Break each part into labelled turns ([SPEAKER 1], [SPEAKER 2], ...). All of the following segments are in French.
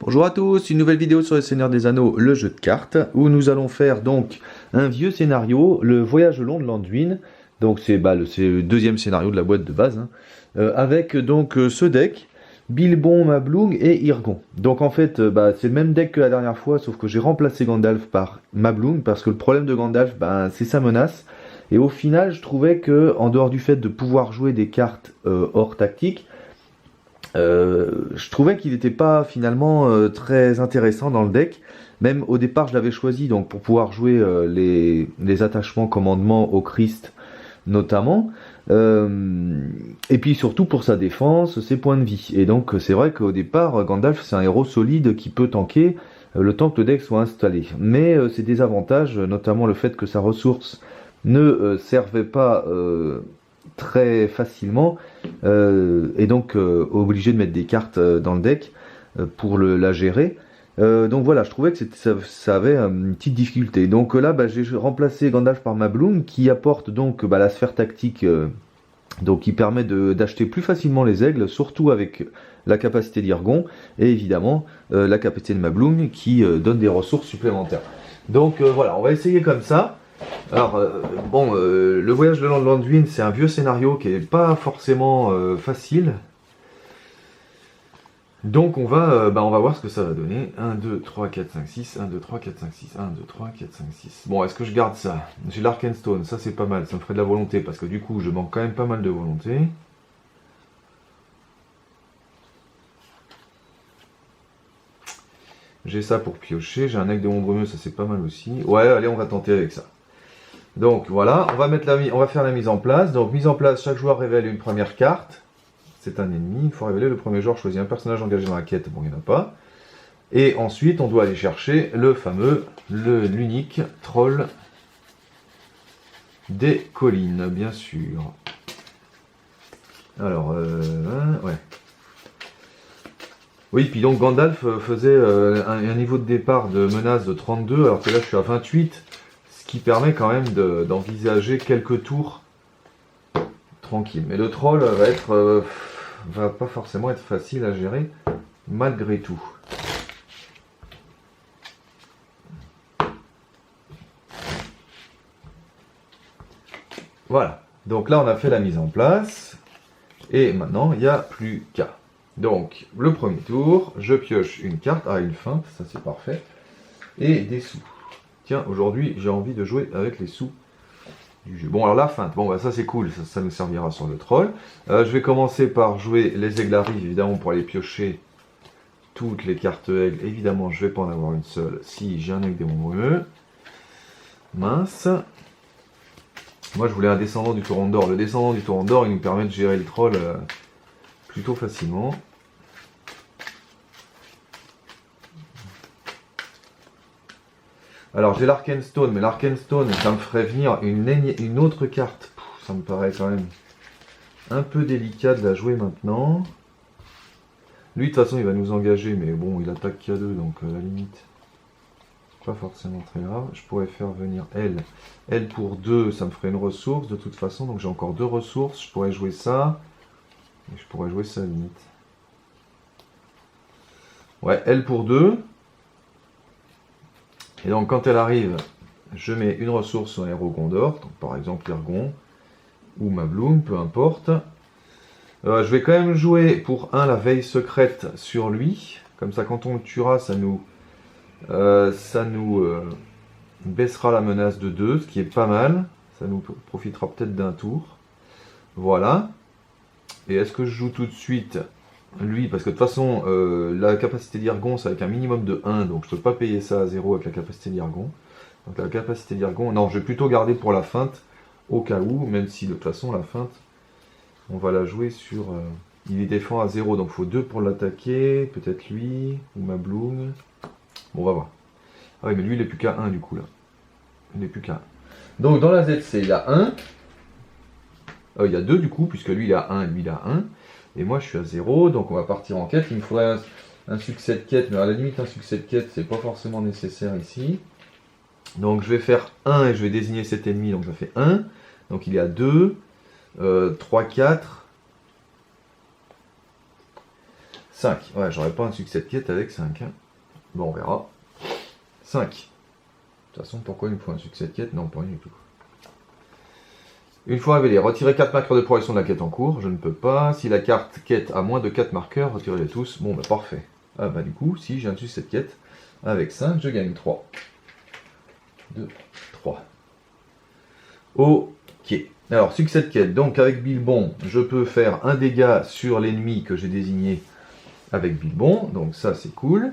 [SPEAKER 1] Bonjour à tous, une nouvelle vidéo sur le Seigneur des Anneaux, le jeu de cartes, où nous allons faire donc un vieux scénario, le voyage long de l'Anduin. Donc c'est le deuxième scénario de la boîte de base, hein. Avec donc ce deck, Bilbon, Mablung et Irgon. Donc en fait, c'est le même deck que la dernière fois, sauf que j'ai remplacé Gandalf par Mablung, parce que le problème de Gandalf, c'est sa menace. Et au final, je trouvais que, en dehors du fait de pouvoir jouer des cartes hors tactique, je trouvais qu'il n'était pas finalement très intéressant dans le deck. Même au départ, je l'avais choisi donc pour pouvoir jouer les attachements commandements au Christ notamment. Et puis surtout pour sa défense, ses points de vie. Et donc c'est vrai qu'au départ, Gandalf c'est un héros solide qui peut tanker le temps que le deck soit installé. Mais ses désavantages, notamment le fait que sa ressource ne servait pas très facilement, et donc obligé de mettre des cartes dans le deck pour la gérer. Donc voilà, je trouvais que ça avait une petite difficulté. Donc là, j'ai remplacé Gandalf par Mablung qui apporte donc la sphère tactique, donc qui permet d'acheter plus facilement les aigles, surtout avec la capacité d'Irgon, et évidemment la capacité de Mablung qui donne des ressources supplémentaires. Donc voilà, on va essayer comme ça. Alors, le voyage de l'Anduin, c'est un vieux scénario qui n'est pas forcément facile. Donc on va voir ce que ça va donner. 1, 2, 3, 4, 5, 6, 1, 2, 3, 4, 5, 6, 1, 2, 3, 4, 5, 6. Bon, est-ce que je garde ça? J'ai l'Arkenstone, ça c'est pas mal, ça me ferait de la volonté, parce que du coup, je manque quand même pas mal de volonté. J'ai ça pour piocher, j'ai un aigle de Montbrumeux, ça c'est pas mal aussi. Ouais, allez, on va tenter avec ça. Donc voilà, on va faire la mise en place. Donc mise en place, chaque joueur révèle une première carte. C'est un ennemi, il faut révéler le premier joueur choisit un personnage engagé dans la quête, bon il n'y en a pas. Et ensuite on doit aller chercher le fameux, l'unique troll des collines, bien sûr. Alors, ouais. Oui, puis donc Gandalf faisait un niveau de départ de menace de 32, alors que là je suis à 28. Qui permet quand même d'envisager quelques tours tranquilles. Mais le troll va pas forcément être facile à gérer malgré tout. Voilà. Donc là on a fait la mise en place. Et maintenant il n'y a plus qu'à. Donc le premier tour, je pioche une carte. Ah, une feinte, ça c'est parfait. Et des sous. Tiens, aujourd'hui, j'ai envie de jouer avec les sous du jeu. Bon, alors la feinte, ça c'est cool, ça nous servira sur le troll. Je vais commencer par jouer les aigles arrivent, évidemment, pour aller piocher toutes les cartes aigles. Évidemment, je vais pas en avoir une seule si j'ai un aigle des Montbrumeux. Mince. Moi, je voulais un descendant du torrent d'or. Le descendant du torrent d'or, il nous permet de gérer le troll plutôt facilement. Alors j'ai l'Arkenstone, mais l'Arkenstone, ça me ferait venir une autre carte. Ça me paraît quand même un peu délicat de la jouer maintenant. Lui, de toute façon, il va nous engager, mais bon, il attaque qu'à 2, donc à la limite, pas forcément très grave. Je pourrais faire venir elle. Elle pour 2, ça me ferait une ressource de toute façon, donc j'ai encore 2 ressources. Je pourrais jouer ça, et je pourrais jouer ça à la limite. Ouais, elle pour 2. Et donc quand elle arrive, je mets une ressource sur un héros Gondor, donc par exemple Irgon ou Mablung, peu importe. Je vais quand même jouer pour 1 la veille secrète sur lui, comme ça quand on le tuera, ça nous baissera la menace de 2, ce qui est pas mal, ça nous profitera peut-être d'un tour. Voilà. Et est-ce que je joue tout de suite lui, parce que de toute façon, la capacité d'Irgon, c'est avec un minimum de 1, donc je ne peux pas payer ça à 0 avec la capacité d'Irgon. Donc la capacité d'Irgon, non, je vais plutôt garder pour la feinte, au cas où, même si de toute façon, la feinte, on va la jouer sur... il défend à 0, donc il faut 2 pour l'attaquer, peut-être lui, ou Mablung. Bon, on va voir. Ah oui, mais lui, il n'est plus qu'à 1 du coup, là. Il n'est plus qu'à 1. Donc dans la ZC, il y a 1. Il y a 2 du coup, puisque lui, il a 1 et lui, il a 1. Et moi je suis à 0, donc on va partir en quête. Il me faudrait un succès de quête, mais à la limite un succès de quête c'est pas forcément nécessaire ici. Donc je vais faire 1 et je vais désigner cet ennemi, donc ça fait 1. Donc il est à 2, 3, 4, 5. Ouais, j'aurais pas un succès de quête avec 5. Hein. Bon, on verra. 5. De toute façon, pourquoi il me faut un succès de quête? Non, pas du tout. Une fois révélé, retirez 4 marqueurs de progression de la quête en cours. Je ne peux pas. Si la carte quête a moins de 4 marqueurs, retirez-les tous. Bon, bah parfait. Ah bah du coup, si j'ai un succès de quête, avec 5, je gagne 3. 2, 3. Ok. Alors, succès de quête. Donc, avec Bilbon, je peux faire un dégât sur l'ennemi que j'ai désigné avec Bilbon. Donc, ça, c'est cool.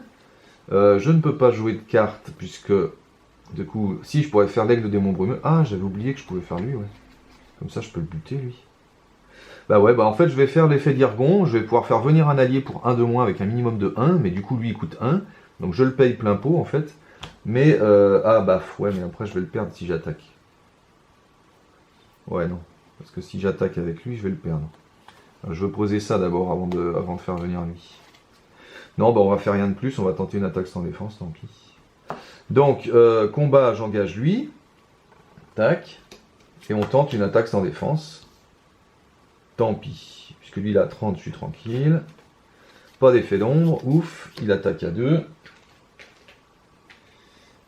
[SPEAKER 1] Je ne peux pas jouer de carte, puisque, du coup, si, je pourrais faire l'aigle de démon brumeux. Ah, j'avais oublié que je pouvais faire lui, ouais. Comme ça, je peux le buter, lui. Bah ouais, bah en fait, je vais faire l'effet d'Irgon. Je vais pouvoir faire venir un allié pour 1 de moins avec un minimum de 1. Mais du coup, lui, il coûte 1. Donc, je le paye plein pot, en fait. Mais, ah, bah, ouais, mais après, je vais le perdre si j'attaque. Ouais, non. Parce que si j'attaque avec lui, je vais le perdre. Alors, je veux poser ça d'abord avant de faire venir lui. Non, bah on va faire rien de plus. On va tenter une attaque sans défense, tant pis. Donc, combat, j'engage lui. Tac. Et on tente une attaque sans défense. Tant pis. Puisque lui, il a 30, je suis tranquille. Pas d'effet d'ombre. Ouf. Il attaque à 2.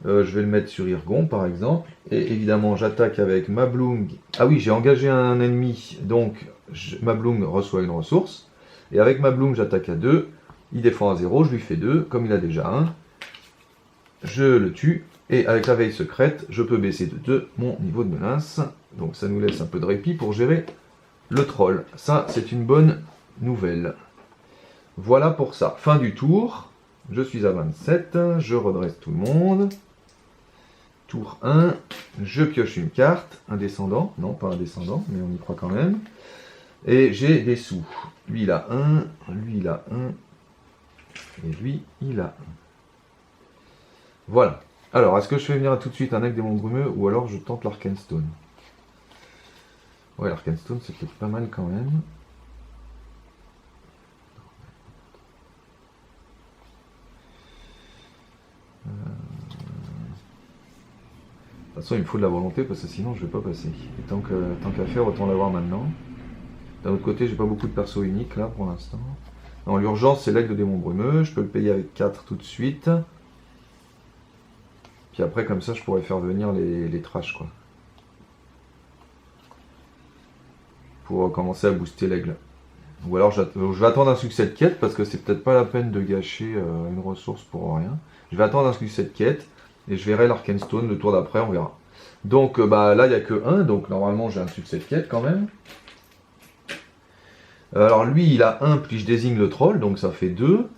[SPEAKER 1] Je vais le mettre sur Irgon, par exemple. Et évidemment, j'attaque avec Mablung. Ah oui, j'ai engagé un ennemi. Donc, Mablung reçoit une ressource. Et avec Mablung, j'attaque à 2. Il défend à 0. Je lui fais 2. Comme il a déjà 1. Je le tue. Et avec la veille secrète, je peux baisser de 2 mon niveau de menace. Donc ça nous laisse un peu de répit pour gérer le troll. Ça, c'est une bonne nouvelle. Voilà pour ça. Fin du tour. Je suis à 27. Je redresse tout le monde. Tour 1. Je pioche une carte. Un descendant. Non, pas un descendant, mais on y croit quand même. Et j'ai des sous. Lui, il a 1. Lui, il a 1. Et lui, il a 1. Voilà. Alors, est-ce que je fais venir tout de suite un aigle démon brumeux ou alors je tente l'Arkenstone? Ouais, l'Arkenstone, c'est peut-être pas mal quand même. De toute façon, il me faut de la volonté parce que sinon je vais pas passer. Et tant qu'à faire, autant l'avoir maintenant. D'un autre côté, j'ai pas beaucoup de persos uniques là pour l'instant. Dans l'urgence, c'est l'aigle de démon brumeux. Je peux le payer avec 4 tout de suite. Puis après, comme ça, je pourrais faire venir les trash, quoi. Pour commencer à booster l'aigle. Ou alors, je vais attendre un succès de quête, parce que c'est peut-être pas la peine de gâcher une ressource pour rien. Je vais attendre un succès de quête, et je verrai l'Arkenstone le tour d'après, on verra. Donc, bah là, il n'y a que 1, donc normalement, j'ai un succès de quête quand même. Alors, lui, il a 1, puis je désigne le troll, donc ça fait 2.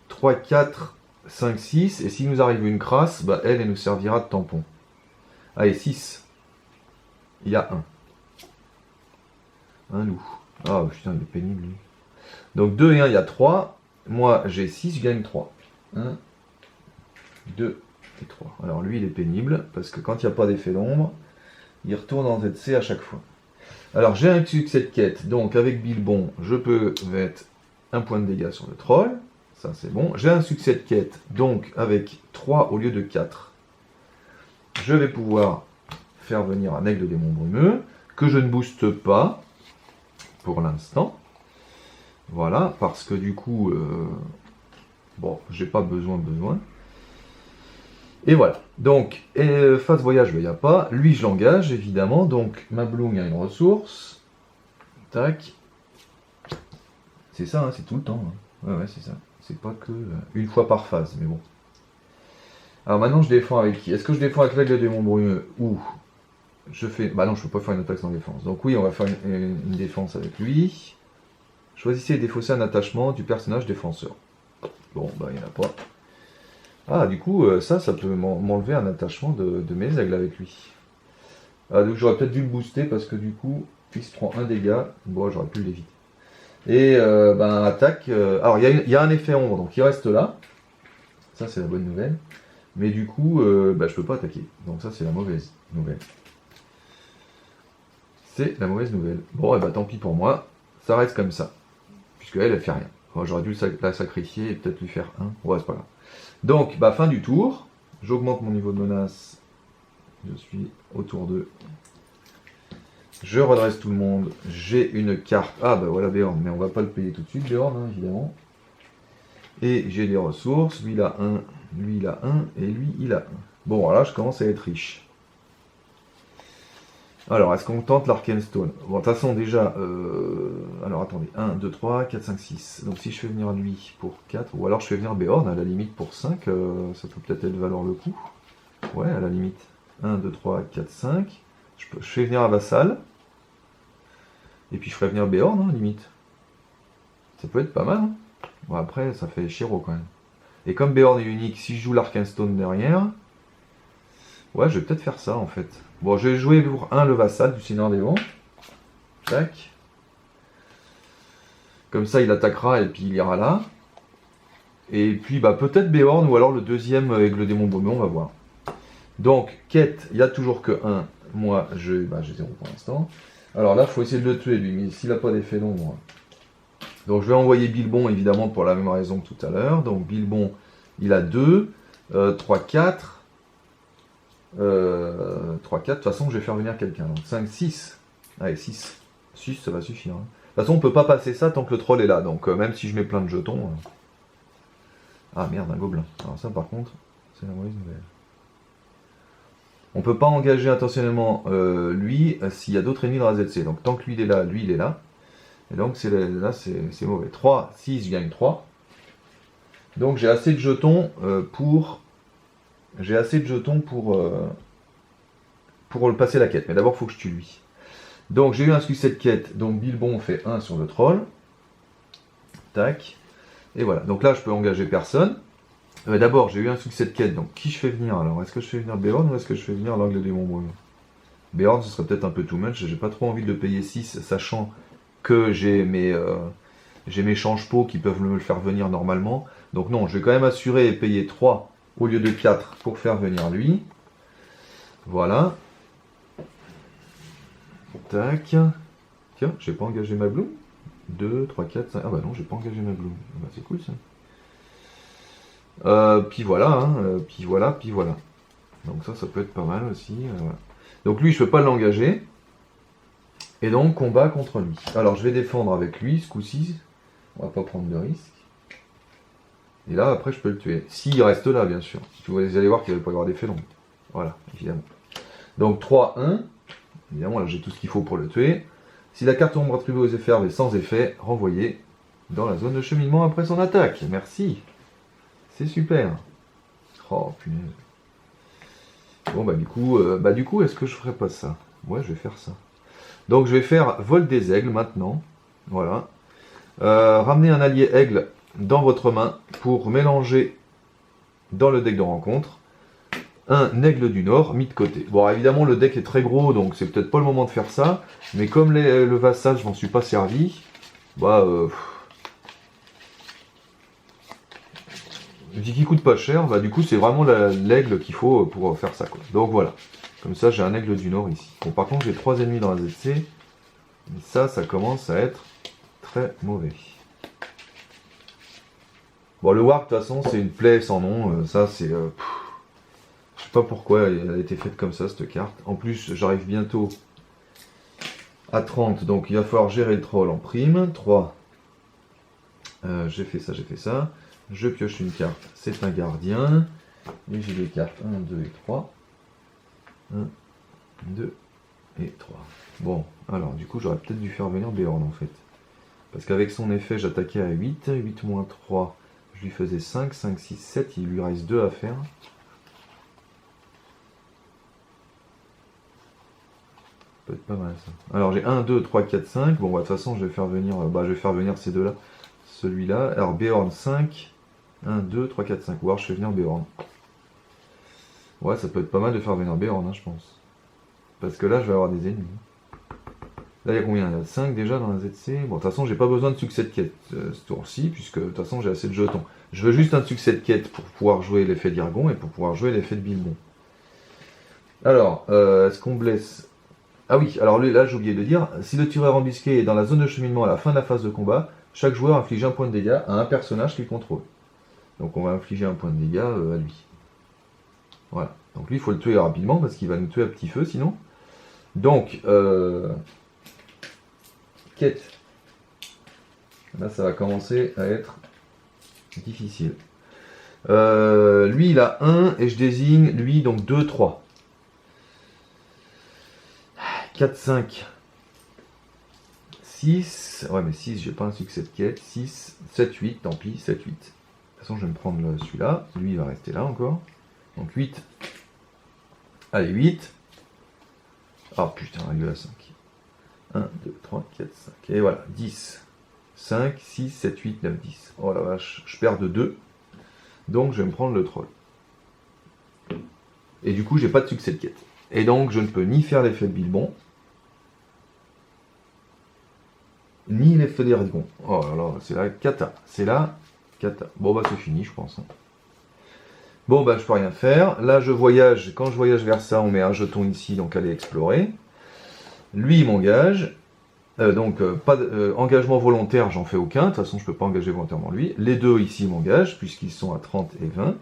[SPEAKER 1] 3, 4... 5, 6, et s'il nous arrive une crasse, bah elle nous servira de tampon. Allez, 6. Il y a 1. Un loup. Ah putain, il est pénible lui. Donc 2 et 1, il y a 3. Moi j'ai 6, je gagne 3. 1, 2 et 3. Alors lui il est pénible, parce que quand il n'y a pas d'effet d'ombre, il retourne en ZC à chaque fois. Alors j'ai un succès de quête, donc avec Bilbon, je peux mettre un point de dégâts sur le troll. Ça c'est bon. J'ai un succès de quête, donc avec 3 au lieu de 4. Je vais pouvoir faire venir un aigle de démon brumeux, que je ne booste pas pour l'instant. Voilà, parce que du coup, bon, j'ai pas besoin. Et voilà. Donc, phase voyage, il n'y a pas. Lui, je l'engage, évidemment. Donc, Mablung a une ressource. Tac. C'est ça, hein, c'est tout le temps. Hein. Ouais, c'est ça. C'est pas que une fois par phase, mais bon. Alors maintenant, je défends avec qui? Est-ce que je défends avec l'aigle de démon brumeux ou je fais... Bah non, je peux pas faire une attaque sans défense. Donc oui, on va faire une défense avec lui. Choisissez et défausser un attachement du personnage défenseur. Bon, bah il n'y en a pas. Ah, du coup, ça peut m'enlever un attachement de mes aigles avec lui. Ah, donc j'aurais peut-être dû le booster parce que du coup, il se prend un dégât. Bon, j'aurais pu l'éviter. Et ben attaque. Alors il y a un effet ombre, donc il reste là. Ça c'est la bonne nouvelle. Mais du coup, bah, je peux pas attaquer. Donc ça c'est la mauvaise nouvelle. C'est la mauvaise nouvelle. Bon, et bah tant pis pour moi. Ça reste comme ça. Puisque elle fait rien. J'aurais dû la sacrifier et peut-être lui faire 1. Ouais, c'est pas grave. Donc, bah fin du tour. J'augmente mon niveau de menace. Je suis au tour 2. Je redresse tout le monde. J'ai une carte. Ah bah voilà Béorn, mais on va pas le payer tout de suite, Béorn, hein, évidemment. Et j'ai des ressources, lui il a 1, lui il a 1, et lui il a 1. Bon, voilà, je commence à être riche. Alors, est-ce qu'on tente l'Arkenstone? Bon, de toute façon, déjà, alors attendez, 1, 2, 3, 4, 5, 6. Donc si je fais venir lui pour 4, ou alors je fais venir Beorn à la limite pour 5, ça peut peut-être valoir le coup. Ouais, à la limite. 1, 2, 3, 4, 5. Je fais venir un vassal. Et puis je ferai venir Beorn, hein, limite. Ça peut être pas mal. Hein. Bon, après, ça fait Shiro quand même. Et comme Beorn est unique, si je joue l'Arkenstone derrière, ouais, je vais peut-être faire ça en fait. Bon, je vais jouer pour 1 le vassal du Seigneur des Vents. Tac. Comme ça, il attaquera et puis il ira là. Et puis, bah, peut-être Beorn ou alors le deuxième Aigle Démon Baumé, on va voir. Donc, quête, il n'y a toujours que 1. Moi, j'ai 0 pour l'instant. Alors là, il faut essayer de le tuer lui, mais s'il n'a pas d'effet d'ombre. Donc, je vais envoyer Bilbon évidemment pour la même raison que tout à l'heure. Donc, Bilbon, il a 2, 3, 4. 3, 4, de toute façon je vais faire venir quelqu'un. Donc 5, 6. Allez, 6. 6, ça va suffire. Hein. De toute façon, on peut pas passer ça tant que le troll est là. Donc même si je mets plein de jetons. Ah merde, un gobelin. Alors ça par contre, c'est la mauvaise nouvelle. On peut pas engager intentionnellement lui s'il y a d'autres ennemis dans la ZC. Donc tant que lui il est là. Et donc là c'est mauvais. 3, 6, je gagne 3. Donc j'ai assez de jetons pour le passer la quête. Mais d'abord, il faut que je tue lui. Donc, j'ai eu un succès de quête. Donc, Bilbon fait 1 sur le troll. Tac. Et voilà. Donc là, je peux engager personne. D'abord, j'ai eu un succès de quête. Donc, qui je fais venir alors? Est-ce que je fais venir Beorn ou est-ce que je fais venir l'Angle Démon Brûlant? Beorn, ce serait peut-être un peu too much. J'ai pas trop envie de payer 6, sachant que j'ai mes change-pots qui peuvent me le faire venir normalement. Donc, non, je vais quand même assurer et payer 3 au lieu de 4 pour faire venir lui. Voilà. Tac. Tiens, j'ai pas engagé ma bloom. 2, 3, 4, 5. Ah bah non, j'ai pas engagé ma bloom. Bah, c'est cool ça. Puis voilà, hein. Puis voilà. Donc ça peut être pas mal aussi. Voilà. Donc lui, je peux pas l'engager. Et donc, combat contre lui. Alors, je vais défendre avec lui, ce coup-ci. On va pas prendre de risque. Et là, après, je peux le tuer. S'il reste là, bien sûr. Vous allez voir qu'il ne va pas y avoir d'effet long. Voilà, évidemment. Donc 3, 1. Évidemment, là j'ai tout ce qu'il faut pour le tuer. Si la carte ombre attribuée aux effets est sans effet, renvoyée dans la zone de cheminement après son attaque. Merci. C'est super. Oh punaise. Bon bah du coup, est-ce que je ferais pas ça? Ouais, je vais faire ça. Donc je vais faire vol des aigles maintenant. Voilà. Ramenez un allié aigle dans votre main pour mélanger dans le deck de rencontre un aigle du nord mis de côté. Bon, évidemment, le deck est très gros, donc c'est peut-être pas le moment de faire ça. Mais comme le vassal, je m'en suis pas servi, bah, vu qu'il coûte pas cher, bah du coup, c'est vraiment l'aigle qu'il faut pour faire ça, quoi. Donc voilà. Comme ça, j'ai un aigle du nord ici. Bon, par contre, j'ai 3 ennemis dans la ZC. Et ça commence à être très mauvais. Bon, le Warp, de toute façon, c'est une plaie sans nom. Ça, c'est... je sais pas pourquoi elle a été faite comme ça, cette carte. En plus, j'arrive bientôt à 30, donc il va falloir gérer le troll en prime. 3. J'ai fait ça. Je pioche une carte, c'est un gardien. Et j'ai des cartes 1, 2 et 3. 1, 2 et 3. Bon, alors du coup, j'aurais peut-être dû faire venir Beorn en fait. Parce qu'avec son effet, j'attaquais à 8. 8 moins 3, je lui faisais 5. 5, 6, 7. Il lui reste 2 à faire. Peut être pas mal ça. Alors j'ai 1, 2, 3, 4, 5. Bon, bah, de toute façon, je vais faire venir ces deux-là. Celui-là. Alors Beorn 5. 1, 2, 3, 4, 5. Ou alors je fais venir Beorn. Ouais, ça peut être pas mal de faire venir Beorn, hein, je pense. Parce que là, je vais avoir des ennemis. Là, il y a combien? Il y a 5 déjà dans la ZC. Bon, de toute façon, j'ai pas besoin de succès de quête ce tour-ci, puisque de toute façon, j'ai assez de jetons. Je veux juste un succès de quête pour pouvoir jouer l'effet d'Irgon et pour pouvoir jouer l'effet de Bilbon. Alors, est-ce qu'on blesse? Ah oui, alors là, j'ai oublié de dire, si le tireur embusqué est dans la zone de cheminement à la fin de la phase de combat, chaque joueur inflige un point de dégâts à un personnage qu'il contrôle. Donc on va infliger un point de dégâts à lui. Voilà. Donc lui, il faut le tuer rapidement parce qu'il va nous tuer à petit feu sinon. Donc, quête. Là, ça va commencer à être Difficile. Lui, il a 1 et je désigne, lui, donc 2, 3. 4, 5, 6. Ouais, mais 6, j'ai pas un succès de quête. 6, 7, 8, tant pis, 7, 8. De toute façon, je vais me prendre celui-là. Lui, il va rester là encore. Donc 8. Allez, 8. Ah putain, il est à 5. 1, 2, 3, 4, 5. Et voilà, 10. 5, 6, 7, 8, 9, 10. Oh la vache, je perds de 2. Donc je vais me prendre le troll. Et du coup, j'ai pas de succès de quête. Et donc, je ne peux ni faire l'effet de Bilbon, ni l'effet des dragons. Oh là là, c'est la cata. C'est la cata. Bon bah c'est fini, je pense. Bon bah je peux rien faire. Là, je voyage. Quand je voyage vers ça, on met un jeton ici, donc aller explorer. Lui, il m'engage. Pas engagement volontaire, j'en fais aucun. De toute façon, je peux pas engager volontairement lui. Les deux ici m'engagent, puisqu'ils sont à 30 et 20.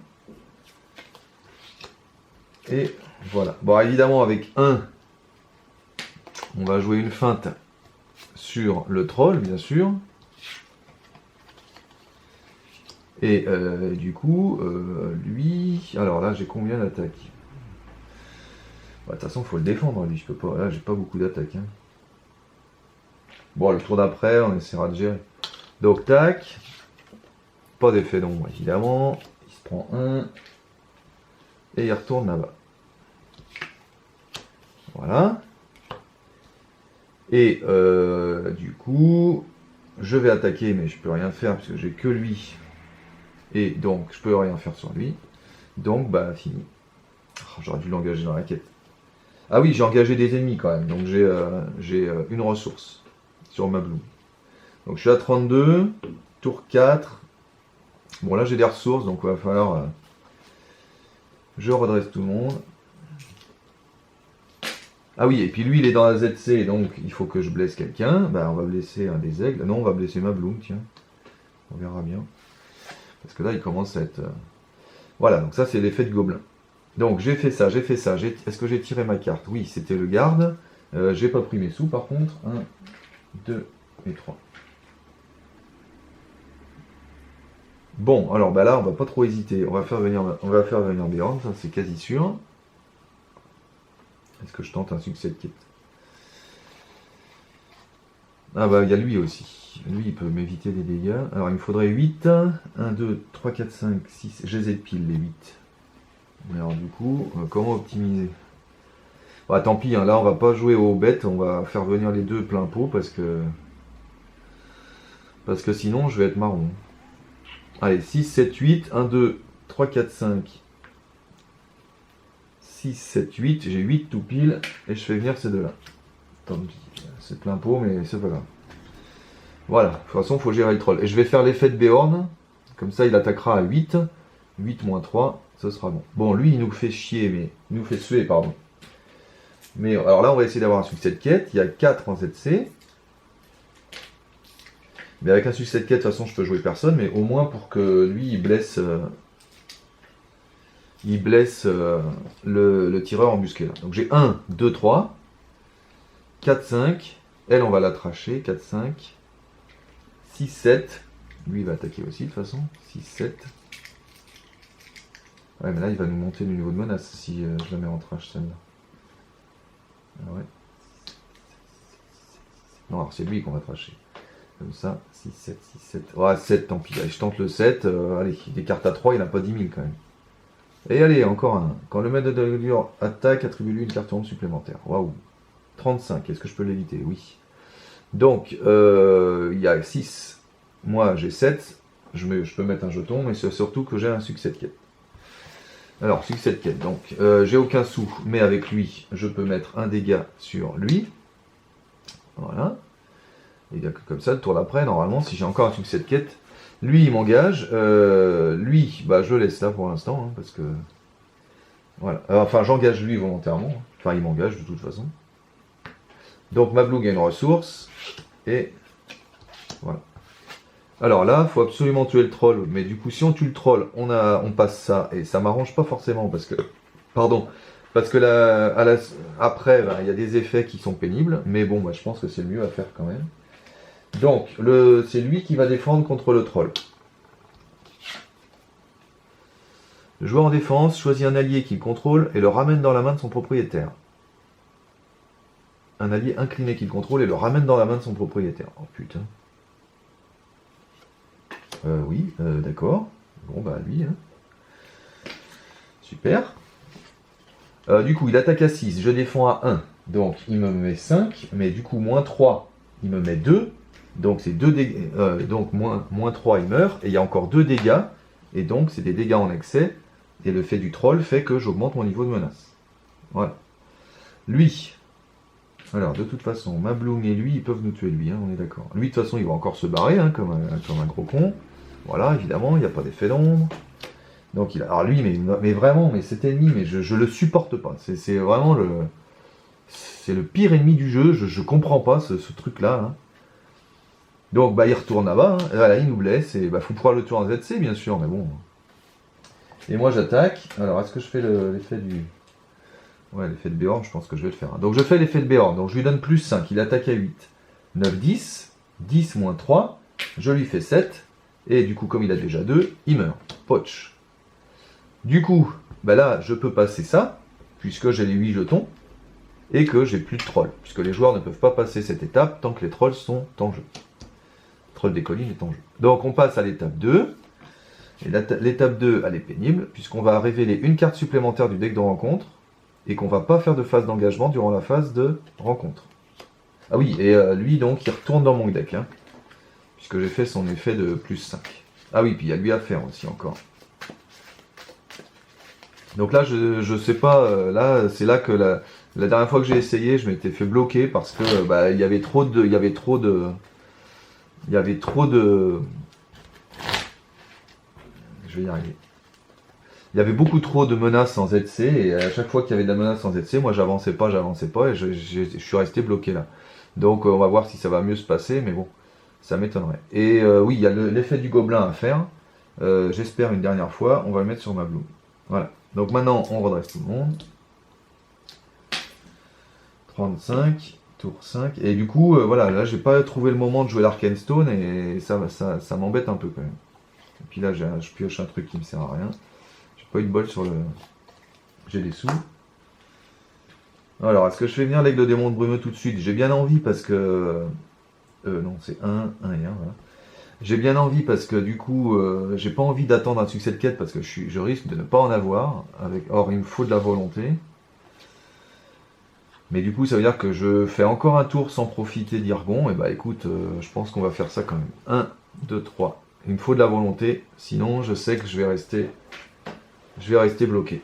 [SPEAKER 1] Et voilà. Bon, évidemment, avec 1, on va jouer une feinte sur le troll, bien sûr. Et du coup, lui... Alors là, j'ai combien d'attaques? De toute façon, il faut le défendre, lui. Je peux pas... Là, j'ai pas beaucoup d'attaques. Hein. Bon, le tour d'après, on essaiera de gérer. Donc, tac. Pas d'effet d'ombre, évidemment. Il se prend 1. Et il retourne là-bas. Voilà. Et du coup, je vais attaquer, mais je peux rien faire parce que j'ai que lui. Et donc, je peux rien faire sur lui. Donc, bah, fini. Oh, j'aurais dû l'engager dans la quête. Ah oui, j'ai engagé des ennemis quand même. Donc, j'ai une ressource sur ma bloom. Donc, je suis à 32. Tour 4. Bon, là, j'ai des ressources. Donc, il va falloir... je redresse tout le monde. Ah oui, et puis lui, il est dans la ZC. Donc, il faut que je blesse quelqu'un. Bah, on va blesser un des aigles. Non, on va blesser ma bloom, tiens. On verra bien. Parce que là, il commence à être... Voilà, donc ça, c'est l'effet de gobelin. Donc, j'ai fait ça, j'ai fait ça. Est-ce que j'ai tiré ma carte? Oui, c'était le garde. J'ai pas pris mes sous, par contre. 1, 2 et 3. Bon, alors bah là, on va pas trop hésiter. On va faire venir Bjorn, ça c'est quasi sûr. Est-ce que je tente un succès de quête? Ah bah, il y a lui aussi. Lui, il peut m'éviter des dégâts. Alors, il me faudrait 8. 1, 2, 3, 4, 5, 6. Je les ai pile, les 8. Mais alors, du coup, comment optimiser? Bah, tant pis, hein, là, on va pas jouer aux bêtes. On va faire venir les deux plein pot parce que sinon, je vais être marron. Allez, 6, 7, 8. 1, 2, 3, 4, 5. 6, 7, 8. J'ai 8 tout pile. Et je fais venir ces deux-là. Tant pis. C'est plein pot, mais c'est pas grave. Voilà, de toute façon, il faut gérer le troll. Et je vais faire l'effet de Bjorn. Comme ça, il attaquera à 8. 8 moins 3, ce sera bon. Bon, lui, il nous fait chier, mais... Il nous fait suer, pardon. Mais alors là, on va essayer d'avoir un succès de quête. Il y a 4 en ZC. Mais avec un succès de quête, de toute façon, je peux jouer personne. Mais au moins pour que lui, il blesse... le tireur embusqué. Là. Donc j'ai 1, 2, 3. 4, 5. Elle, on va la tracher. 4, 5. 6, 7. Lui, il va attaquer aussi, de toute façon. 6, 7. Ouais, mais là, il va nous monter le niveau de menace si je la mets en trash, celle-là. Ah ouais. Non, alors c'est lui qu'on va tracher. Comme ça. 6, 7, 6, 7. Ouais, 7, tant pis. Allez, je tente le 7. Allez, des cartes à 3, il n'a pas 10 000 quand même. Et allez, encore un. Quand le maître de dur attaque, attribue-lui une carte ronde supplémentaire. Waouh. 35. Est-ce que je peux l'éviter? Oui. Donc, il y a 6. Moi, j'ai 7. Je peux mettre un jeton, mais c'est surtout que j'ai un succès de quête. Alors, succès de quête. Donc, j'ai aucun sou, mais avec lui, je peux mettre un dégât sur lui. Voilà. Et bien, comme ça, le tour d'après, normalement, si j'ai encore un succès de quête, lui, il m'engage. Lui, bah, je le laisse là pour l'instant, hein, parce que... Voilà. Enfin, j'engage lui volontairement. Enfin, il m'engage de toute façon. Donc, ma Blue a une ressource. Et... Voilà. Alors là, il faut absolument tuer le troll. Mais du coup, si on tue le troll, on passe ça. Et ça m'arrange pas forcément, parce que... Pardon. Parce que là, après, bah, il y a des effets qui sont pénibles. Mais bon, bah, je pense que c'est le mieux à faire quand même. Donc, c'est lui qui va défendre contre le troll. Le joueur en défense choisit un allié qu'il contrôle et le ramène dans la main de son propriétaire. Un allié incliné qu'il contrôle et le ramène dans la main de son propriétaire. Oh putain. Oui, d'accord. Bon bah lui, hein. Super. Du coup, il attaque à 6, je défends à 1. Donc il me met 5, mais du coup moins 3, il me met 2. Donc c'est 2 dégâts. Donc moins 3, il meurt. Et il y a encore 2 dégâts. Et donc c'est des dégâts en excès. Et le fait du troll fait que j'augmente mon niveau de menace. Voilà. Lui. Alors de toute façon, Mabloum et lui, ils peuvent nous tuer lui, hein, on est d'accord. Lui de toute façon, il va encore se barrer, hein, comme un gros con. Voilà, évidemment, il n'y a pas d'effet d'ombre. Donc alors lui, mais vraiment, mais cet ennemi, mais je le supporte pas. C'est vraiment c'est le pire ennemi du jeu. Je comprends pas ce truc-là. Hein. Donc bah il retourne là-bas. Hein. Voilà, il nous blesse et bah faut pouvoir le tuer en ZC bien sûr, mais bon. Et moi j'attaque. Alors est-ce que je fais l'effet du... Ouais, l'effet de Béorn, je pense que je vais le faire. Hein. Donc je fais l'effet de Béorn. Donc je lui donne plus 5. Il attaque à 8. 9, 10. 10 moins 3. Je lui fais 7. Et du coup, comme il a déjà 2, il meurt. Poch. Du coup, bah là, je peux passer ça, puisque j'ai les 8 jetons, et que j'ai plus de trolls, puisque les joueurs ne peuvent pas passer cette étape tant que les trolls sont en jeu. Le troll des collines est en jeu. Donc on passe à l'étape 2. Et l'étape 2, elle est pénible, puisqu'on va révéler une carte supplémentaire du deck de rencontre, et qu'on va pas faire de phase d'engagement durant la phase de rencontre. Ah oui, et lui donc, il retourne dans mon deck, hein, puisque j'ai fait son effet de plus 5. Ah oui, puis il y a lui à faire aussi encore. Donc là, je sais pas, là, c'est là que la dernière fois que j'ai essayé, je m'étais fait bloquer parce que bah, il y avait trop de... Je vais y arriver. Il y avait beaucoup trop de menaces en ZC, et à chaque fois qu'il y avait de la menace en ZC, moi j'avançais pas, et je suis resté bloqué là. Donc on va voir si ça va mieux se passer, mais bon, ça m'étonnerait. Et oui, il y a l'effet du gobelin à faire. J'espère une dernière fois, on va le mettre sur ma bloom. Voilà. Donc maintenant, on redresse tout le monde. 35, tour 5. Et du coup, voilà, là, j'ai pas trouvé le moment de jouer l'Arcane Stone et ça m'embête un peu quand même. Et puis là, je pioche un truc qui me sert à rien. J'ai pas eu de bol sur le... J'ai des sous. Alors, est-ce que je fais venir l'aigle de démon de brumeux tout de suite? J'ai bien envie parce que... non, c'est 1 et 1, voilà. J'ai bien envie parce que du coup, j'ai pas envie d'attendre un succès de quête parce que je risque de ne pas en avoir. Or, il me faut de la volonté. Mais du coup, ça veut dire que je fais encore un tour sans profiter d'Irgon. Et bah écoute, je pense qu'on va faire ça quand même. 1, 2, 3. Il me faut de la volonté. Sinon, je sais que je vais rester bloqué.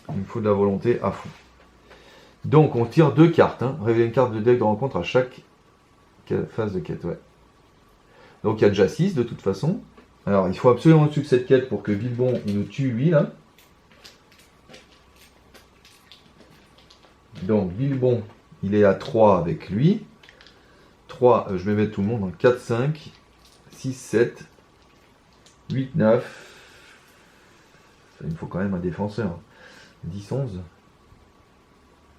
[SPEAKER 1] Il me faut de la volonté à fond. Donc, on tire 2 cartes. Hein. Révéler une carte de deck de rencontre à chaque phase de quête. Ouais. Donc il y a déjà 6 de toute façon. Alors il faut absolument un succès de quête pour que Bilbon il nous tue lui là. Donc Bilbon il est à 3 avec lui. 3, je vais mettre tout le monde en 4, 5, 6, 7, 8, 9. Il me faut quand même un défenseur. 10, 11. De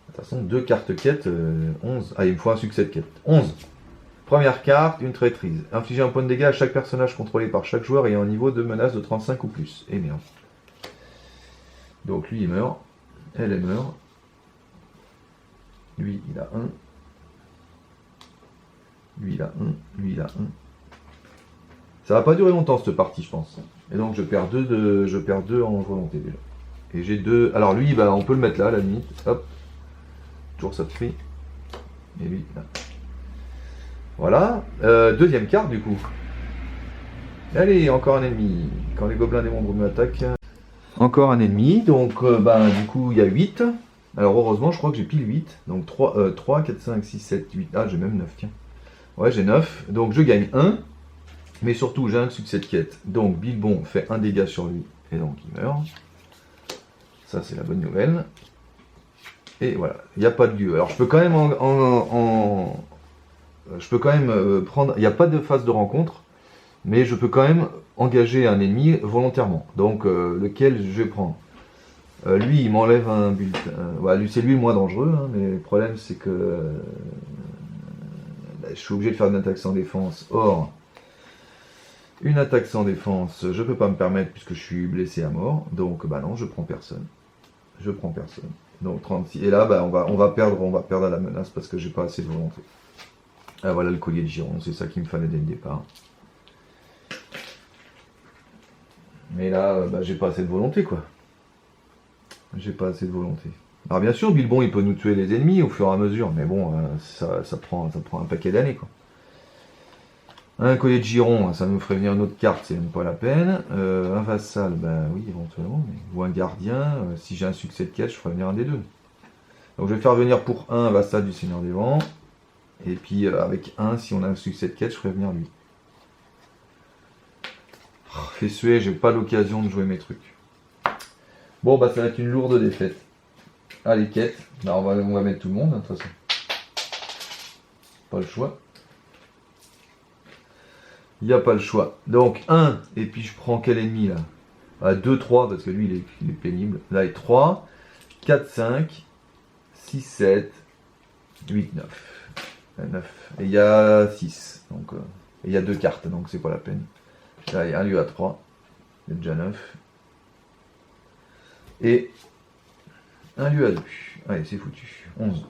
[SPEAKER 1] toute façon, 2 cartes quête, 11. Ah, il me faut un succès de quête. 11. Première carte, une traîtrise. Infliger un point de dégâts à chaque personnage contrôlé par chaque joueur ayant un niveau de menace de 35 ou plus. Et merde. Donc lui il meurt. Elle meurt. Lui il a 1. Lui il a 1. Lui il a 1. Ça va pas durer longtemps cette partie je pense. Et donc je perds 2 en volonté déjà. Et j'ai 2. Alors lui bah, on peut le mettre là à la limite. Hop. Toujours ça de prix. Et lui là. Voilà, deuxième carte du coup. Allez, encore un ennemi. Quand les gobelins démons me attaquent. Encore un ennemi, donc du coup il y a 8. Alors heureusement je crois que j'ai pile 8. Donc 3, 4, 5, 6, 7, 8. Ah j'ai même 9, tiens. Ouais j'ai 9. Donc je gagne 1. Mais surtout j'ai un succès de quête. Donc Bilbon fait un dégât sur lui. Et donc il meurt. Ça c'est la bonne nouvelle. Et voilà, il n'y a pas de lieu. Alors je peux quand même prendre, il n'y a pas de phase de rencontre, mais je peux quand même engager un ennemi volontairement. Donc lequel je vais prendre. Lui il m'enlève un bulletin. C'est lui le moins dangereux, hein, mais le problème c'est que je suis obligé de faire une attaque sans défense. Or, Une attaque sans défense, je peux pas me permettre puisque je suis blessé à mort. Donc bah non, je prends personne. Je prends personne. Donc 36. Et là, bah, on va perdre à la menace parce que j'ai pas assez de volonté. Ah voilà le collier de Giron, c'est ça qu'il me fallait dès le départ. Mais là, bah, j'ai pas assez de volonté quoi. J'ai pas assez de volonté. Alors bien sûr, Bilbon il peut nous tuer les ennemis au fur et à mesure, mais bon, ça prend un paquet d'années quoi. Un collier de Giron, ça nous ferait venir une autre carte, c'est même pas la peine. Un vassal, ben oui, éventuellement. Ou un gardien, si j'ai un succès de quête, je ferais venir un des deux. Donc je vais faire venir pour un vassal du Seigneur des Vents. Et puis avec un, si on a un succès de quête, je ferais venir lui. Oh, fait suer, j'ai pas l'occasion de jouer mes trucs. Bon, bah ça va être une lourde défaite. Allez, quête. Bah, on va mettre tout le monde, hein, de toute façon. Pas le choix. Il n'y a pas le choix. Donc 1, et puis je prends quel ennemi là 2, 3, parce que lui il est pénible. Là il est 3, 4, 5, 6, 7, 8, 9. 9. Et il y a 6. Donc, et il y a 2 cartes, donc c'est pas la peine. Là il y a un lieu à 3. Il y a déjà 9. Et un lieu à 2. Allez, c'est foutu. 11.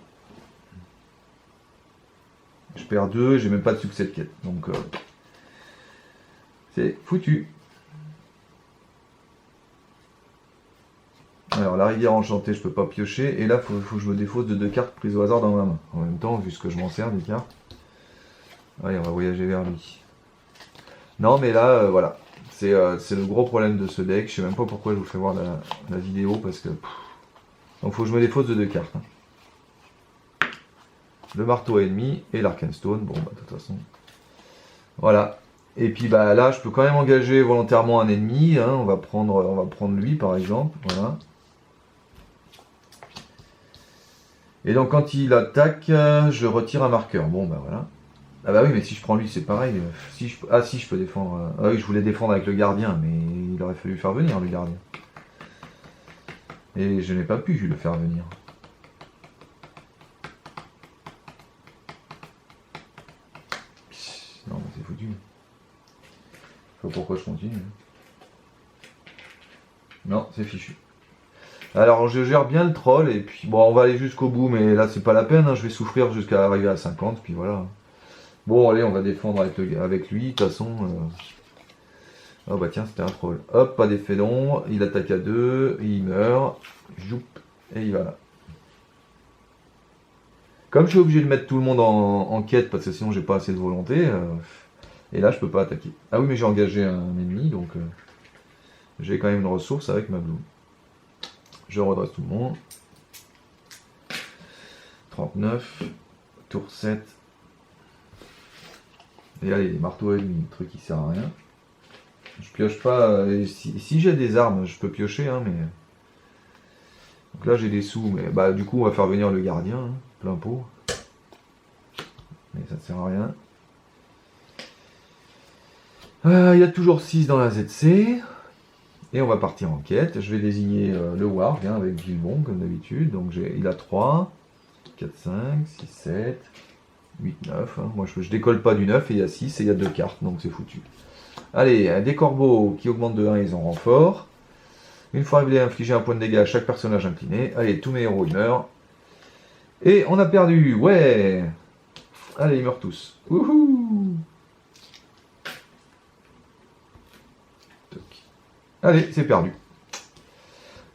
[SPEAKER 1] Je perds 2, j'ai même pas de succès de quête. Donc c'est foutu. Alors la rivière enchantée, je peux pas piocher. Et là, faut que je me défausse de 2 cartes prises au hasard dans ma main. En même temps, vu ce que je m'en sers des cartes. Allez, on va voyager vers lui. Non, mais là, voilà. C'est le gros problème de ce deck. Je sais même pas pourquoi je vous fais voir la vidéo. Parce que... Donc faut que je me défausse de 2 cartes. Le marteau ennemi et l'Arkenstone. Bon, bah de toute façon. Voilà. Et puis bah là, je peux quand même engager volontairement un ennemi. Hein. On va prendre lui par exemple. Voilà. Et donc quand il attaque, je retire un marqueur. Bon bah voilà. Ah bah oui, mais si je prends lui, c'est pareil. Si je peux défendre. Ah oui, je voulais défendre avec le gardien, mais il aurait fallu faire venir le gardien. Et je n'ai pas pu le faire venir. Non, mais c'est foutu. Je sais pas pourquoi je continue. Non, c'est fichu. Alors je gère bien le troll et puis bon on va aller jusqu'au bout mais là c'est pas la peine, hein, je vais souffrir jusqu'à arriver à 50 puis voilà. Bon allez on va défendre avec lui de toute façon. Oh bah tiens c'était un troll. Hop pas d'effet d'ombre, il attaque à 2, il meurt, joup, et il va là. Comme je suis obligé de mettre tout le monde en quête parce que sinon j'ai pas assez de volonté, et là je peux pas attaquer. Ah oui mais j'ai engagé un ennemi donc j'ai quand même une ressource avec ma bloom. Je redresse tout le monde. 39, tour 7. Et allez, les marteaux ennemis, le truc qui sert à rien. Je pioche pas. Si j'ai des armes, je peux piocher, hein, mais. Donc là j'ai des sous, mais bah du coup on va faire venir le gardien, hein, plein pot. Mais ça ne sert à rien. Il y a toujours 6 dans la ZC. Et on va partir en quête. Je vais désigner le Warg hein, avec Bilbon comme d'habitude. Donc il a 3, 4, 5, 6, 7, 8, 9. Hein. Moi je décolle pas du 9 et il y a 6 et il y a 2 cartes donc c'est foutu. Allez, des corbeaux qui augmentent de 1, ils ont renfort. Une fois révélé, infliger un point de dégâts à chaque personnage incliné. Allez, tous mes héros ils meurent. Et on a perdu, ouais. Allez, ils meurent tous. Wouhou. Allez, c'est perdu.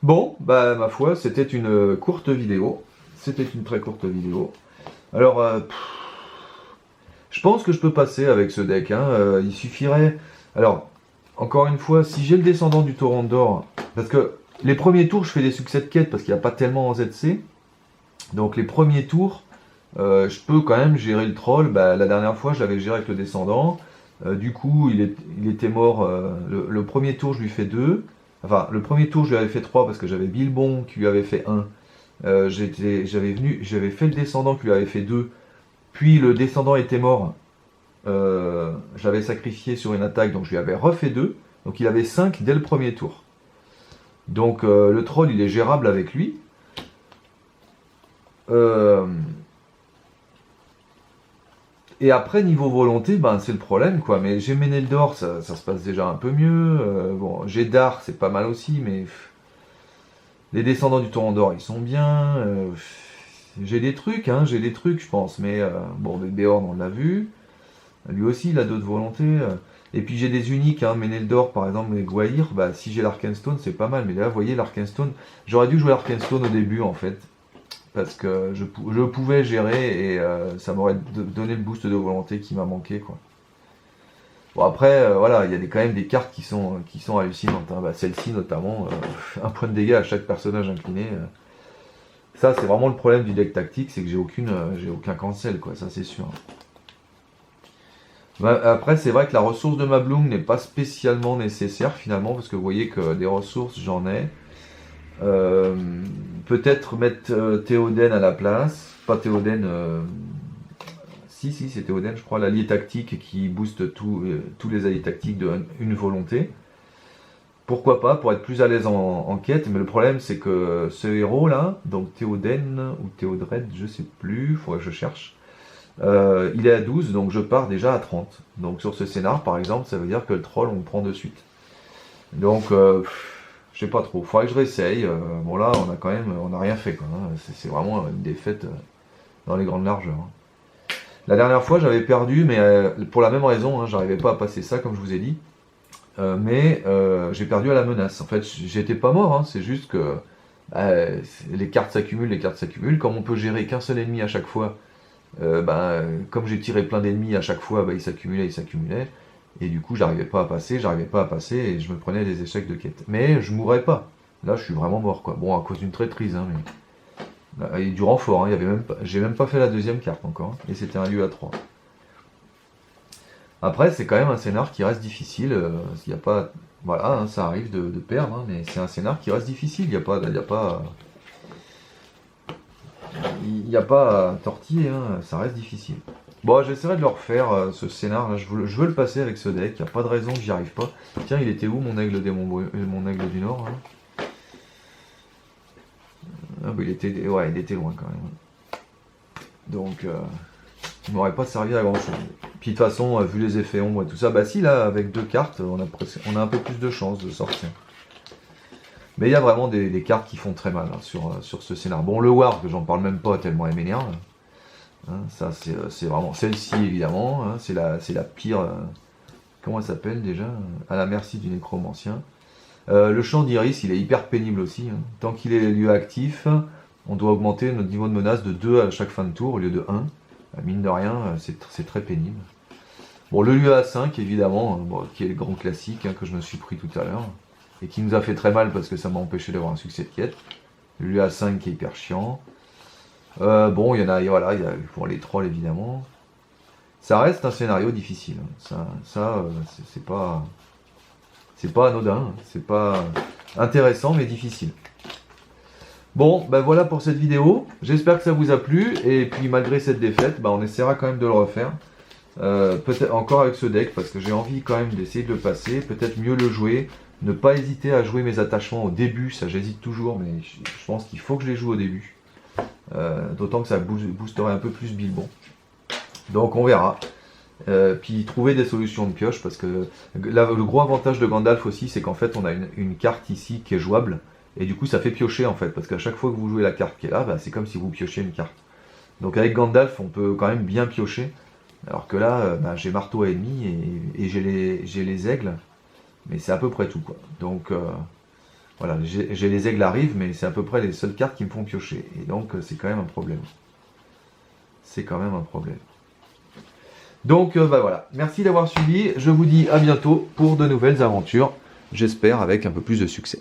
[SPEAKER 1] Bon, bah ma foi, c'était une courte vidéo. C'était une très courte vidéo. Alors, je pense que je peux passer avec ce deck. Hein. Il suffirait... Alors, encore une fois, si j'ai le descendant du torrent d'or, parce que les premiers tours, je fais des succès de quête parce qu'il n'y a pas tellement en ZC. Donc les premiers tours, je peux quand même gérer le troll. Bah, la dernière fois, je l'avais géré avec le descendant. Du coup, il était mort. Le premier tour, je lui fais 2. Enfin, le premier tour, je lui avais fait 3 parce que j'avais Bilbon qui lui avait fait 1. J'avais fait le descendant qui lui avait fait 2. Puis le descendant était mort. J'avais sacrifié sur une attaque, donc je lui avais refait 2. Donc il avait 5 dès le premier tour. Donc le troll, il est gérable avec lui. Et après, niveau volonté, ben, c'est le problème, quoi. Mais j'ai Méneldor, ça se passe déjà un peu mieux. Bon, j'ai Dar, c'est pas mal aussi, mais les descendants du Torrent d'Or, ils sont bien. J'ai des trucs, hein, je pense. Mais bon, le Béorn, on l'a vu. Lui aussi, il a d'autres volontés. Et puis j'ai des uniques, hein, Méneldor, par exemple, et Gwaihir. Bah, si j'ai l'Arkenstone, c'est pas mal. Mais là, vous voyez, l'Arkenstone, j'aurais dû jouer l'Arkenstone au début, en fait. Parce que je pouvais gérer et ça m'aurait donné le boost de volonté qui m'a manqué, quoi. Bon après, voilà, il y a quand même des cartes qui sont hallucinantes, hein. Bah, celle-ci notamment, un point de dégâts à chaque personnage incliné. Ça c'est vraiment le problème du deck tactique, c'est que j'ai aucun cancel, quoi, ça c'est sûr. Bah, après c'est vrai que la ressource de ma Bloom n'est pas spécialement nécessaire finalement, parce que vous voyez que des ressources j'en ai. Peut-être mettre Théoden à la place, pas Théoden, si c'est Théoden je crois, l'allié tactique qui booste tous les alliés tactiques de une volonté. Pourquoi pas, pour être plus à l'aise en quête, mais le problème c'est que ce héros là, donc Théoden ou Théodred, je sais plus, faudrait que je cherche, il est à 12, donc je pars déjà à 30. Donc sur ce scénar par exemple, ça veut dire que le troll on le prend de suite. Donc je sais pas trop, faudrait que je réessaye. Bon là on n'a rien fait, quoi, hein. C'est vraiment une défaite dans les grandes largeurs, hein. La dernière fois j'avais perdu, mais pour la même raison, hein, j'arrivais pas à passer ça comme je vous ai dit. Mais j'ai perdu à la menace. En fait j'étais pas mort, hein, c'est juste que les cartes s'accumulent. Comme on peut gérer qu'un seul ennemi à chaque fois, comme j'ai tiré plein d'ennemis à chaque fois, ils s'accumulaient. Et du coup, j'arrivais pas à passer, et je me prenais des échecs de quête. Mais je mourrais pas. Là, je suis vraiment mort, quoi. Bon, à cause d'une traîtrise, hein, mais... Et du renfort, hein, j'ai même pas fait la deuxième carte encore, hein, et c'était un lieu à 3. Après, c'est quand même un scénar qui reste difficile, s'il y a pas... Voilà, hein, ça arrive de perdre, hein, mais c'est un scénar qui reste difficile, il n'y a pas à tortiller, hein, ça reste difficile. Bon, j'essaierai de le refaire, ce scénar, là, je veux le passer avec ce deck, il n'y a pas de raison que j'y arrive pas. Tiens, il était où mon aigle mon aigle du Nord, hein? Ah bah il était loin quand même. Donc, il m'aurait pas servi à grand chose. Puis de toute façon, vu les effets ombre et tout ça, bah si là, avec 2 cartes, on a un peu plus de chance de sortir. Mais il y a vraiment des cartes qui font très mal, hein, sur ce scénar. Bon, le Warg, j'en parle même pas tellement elle m'énerve. Hein, ça, c'est vraiment celle-ci, évidemment. Hein, c'est la pire... comment elle s'appelle déjà? À la merci du nécromancien. Le champ d'Iris, il est hyper pénible aussi. Hein. Tant qu'il est lieu actif, on doit augmenter notre niveau de menace de 2 à chaque fin de tour au lieu de 1. Mine de rien, c'est très pénible. Bon, le lieu A5, évidemment, bon, qui est le grand classique, hein, que je me suis pris tout à l'heure. Et qui nous a fait très mal parce que ça m'a empêché d'avoir un succès de quête. Le lieu A5 qui est hyper chiant. Bon, il y en a, voilà, il y a pour les trolls évidemment. Ça reste un scénario difficile. C'est pas anodin, c'est pas intéressant mais difficile. Bon, ben voilà pour cette vidéo. J'espère que ça vous a plu. Et puis malgré cette défaite, on essaiera quand même de le refaire. Peut-être encore avec ce deck parce que j'ai envie quand même d'essayer de le passer. Peut-être mieux le jouer. Ne pas hésiter à jouer mes attachements au début. Ça j'hésite toujours, mais je pense qu'il faut que je les joue au début. D'autant que ça boosterait un peu plus Bilbon. Donc on verra. Puis trouver des solutions de pioche, parce que le gros avantage de Gandalf aussi, c'est qu'en fait on a une carte ici qui est jouable, et du coup ça fait piocher en fait, parce qu'à chaque fois que vous jouez la carte qui est là, c'est comme si vous piochez une carte. Donc avec Gandalf on peut quand même bien piocher, alors que là j'ai marteau à ennemi et j'ai les aigles, mais c'est à peu près tout, quoi. Donc voilà, j'ai les aigles arrivent, mais c'est à peu près les seules cartes qui me font piocher, et donc c'est quand même un problème. C'est quand même un problème. Donc voilà, merci d'avoir suivi, je vous dis à bientôt pour de nouvelles aventures, j'espère avec un peu plus de succès.